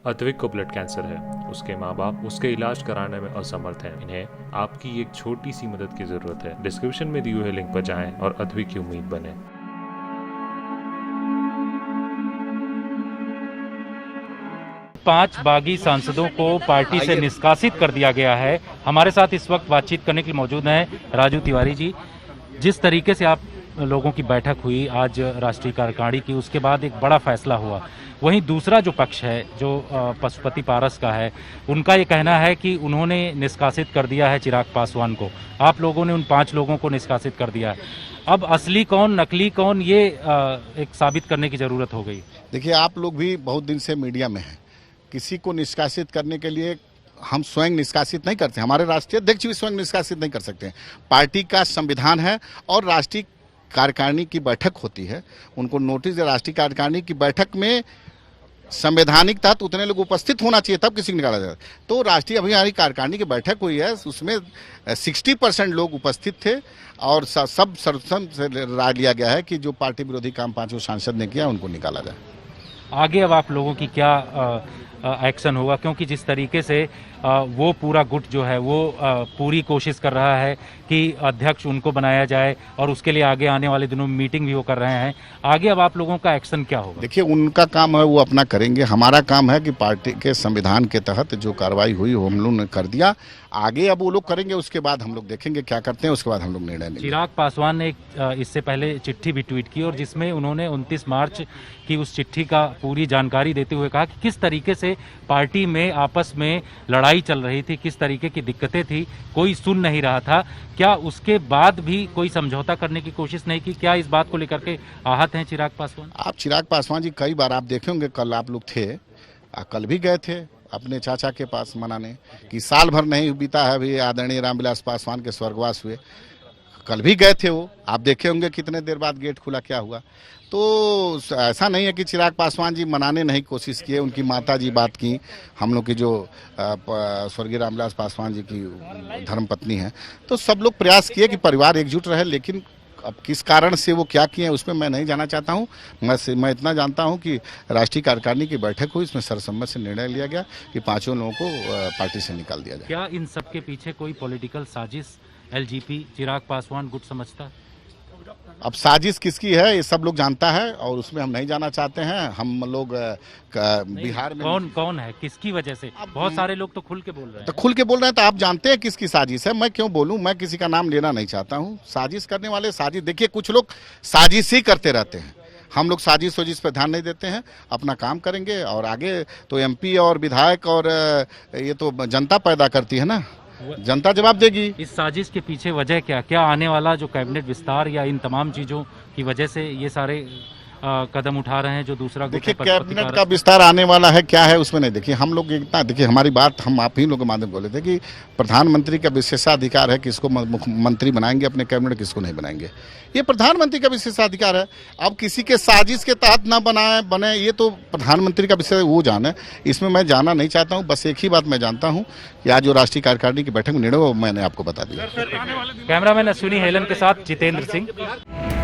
अद्विक को blood cancer है। उसके माँ बाप उसके इलाज कराने में असमर्थ हैं। इन्हें आपकी एक छोटी सी मदद की जरूरत है। डिस्क्रिप्शन में दिए हुए लिंक पर जाएं और अद्विक की उम्मीद बने। पांच बागी सांसदों को पार्टी से निष्कासित कर दिया गया है। हमारे साथ इस वक्त बातचीत करने के लिए मौजूद हैं राजू तिवारी जी। जिस तरीके से आप लोगों की बैठक हुई आज राष्ट्रीय कार्यकारिणी की, उसके बाद एक बड़ा फैसला हुआ। वहीं दूसरा जो पक्ष है, जो पशुपति पारस का है, उनका ये कहना है कि उन्होंने निष्कासित कर दिया है चिराग पासवान को। आप लोगों ने उन 5 लोगों को निष्कासित कर दिया है। अब असली कौन नकली कौन, ये एक साबित करने की जरूरत हो गई। देखिए, आप लोग भी बहुत दिन से मीडिया में हैं। किसी को निष्कासित करने के लिए हम स्वयं निष्कासित नहीं करते। हमारे राष्ट्रीय अध्यक्ष भी स्वयं निष्कासित नहीं कर सकते। पार्टी का संविधान है और राष्ट्रीय कार्यकारिणी की बैठक होती है। उनको नोटिस दे। राष्ट्रीय कार्यकारिणी की बैठक में संवैधानिक तहत उतने लोग उपस्थित होना चाहिए, तब किसी को निकाला जाए। तो राष्ट्रीय अभी कार्यकारिणी की बैठक हुई है, उसमें 60% लोग उपस्थित थे और सब सर्वसम्मति से राय लिया गया है कि जो पार्टी विरोधी काम 5 सांसद ने किया उनको निकाला जाए। आगे अब आप लोगों की क्या एक्शन होगा, क्योंकि जिस तरीके से वो पूरा गुट जो है वो पूरी कोशिश कर रहा है कि अध्यक्ष उनको बनाया जाए और उसके लिए आगे आने वाले दिनों में मीटिंग भी वो कर रहे हैं। आगे अब आप लोगों का एक्शन क्या होगा? देखिए, उनका काम है, वो अपना करेंगे। हमारा काम है कि पार्टी के संविधान के तहत जो कार्रवाई हुई वो हम लोग ने कर दिया। आगे अब वो लोग करेंगे, उसके बाद हम लोग देखेंगे क्या करते हैं, उसके बाद हम लोग निर्णय लेंगे। चिराग पासवान ने इससे पहले चिट्ठी भी ट्वीट की और जिसमें उन्होंने 29 मार्च की उस चिट्ठी का पूरी जानकारी देते हुए कहा कि किस तरीके से पार्टी में आपस में लड़ाई चल रही थी, किस तरीके की दिक्कतें थी, कोई सुन नहीं रहा था। क्या उसके बाद भी कोई समझौता करने की कोशिश नहीं की? क्या इस बात को लेकर के आहत हैं चिराग पासवान? आप चिराग पासवान जी कई बार आप देखे होंगे, कल आप लोग थे, कल भी गए थे अपने चाचा के पास मनाने कि साल भर नहीं बीता है अभी आदरणीय रामविलास पासवान के स्वर्गवास हुए। कल भी गए थे वो, आप देखे होंगे कितने देर बाद गेट खुला, क्या हुआ। तो ऐसा नहीं है कि चिराग पासवान जी मनाने नहीं कोशिश किए। उनकी माता जी बात की, हम लोग की जो स्वर्गीय रामविलास पासवान जी की धर्मपत्नी है, तो सब लोग प्रयास किए कि परिवार एकजुट रहे। लेकिन अब किस कारण से वो क्या किए उसमें मैं नहीं जाना चाहता हूँ। मैं इतना जानता हूँ कि राष्ट्रीय कार्यकारिणी की बैठक हुई, इसमें सर्वसम्मति से निर्णय लिया गया कि 5 लोगों को पार्टी से निकाल दिया जाए। क्या इन सब के पीछे कोई पॉलिटिकल साजिश एलजीपी चिराग पासवान गुट समझता? अब साजिश किसकी है ये सब लोग जानता है और उसमें हम नहीं जाना चाहते हैं। हम लोग बिहार में कौन है, किसकी वजह से? बहुत सारे लोग तो खुल के बोल रहे हैं। तो खुल के बोल रहे हैं, तो आप जानते हैं किसकी साजिश है। मैं क्यों बोलूं, मैं किसी का नाम लेना नहीं चाहता हूं। साजिश करने वाले साजिश, देखिए कुछ लोग साजिश ही करते रहते हैं। हम लोग साजिश वजिश पर ध्यान नहीं देते हैं, अपना काम करेंगे। और आगे तो एमपी और विधायक और ये तो जनता पैदा करती है ना, जनता जवाब देगी। इस साजिश के पीछे वजह क्या आने वाला जो कैबिनेट विस्तार या इन तमाम चीजों की वजह से ये सारे कदम उठा रहे हैं जो दूसरा? देखिए, कैबिनेट का विस्तार आने वाला है, क्या है उसमें नहीं। देखिए, हम लोग इतना, देखिए हमारी बात हम आप ही लोग के माध्यम बोले थे कि प्रधानमंत्री का विशेषाधिकार है, किसको मुख्यमंत्री बनाएंगे अपने कैबिनेट, किसको नहीं बनाएंगे। ये प्रधानमंत्री का विशेषाधिकार है। अब किसी के साजिश के तहत ना बने, ये तो प्रधानमंत्री का विषय, वो जाने। इसमें मैं जाना नहीं चाहता हूँ। बस एक ही बात मैं जानता हूँ कि आज जो राष्ट्रीय कार्यकारिणी की बैठक में निर्णय वो मैंने आपको बता दिया। कैमरामैन अश्विनी हेलन के साथ जितेंद्र सिंह।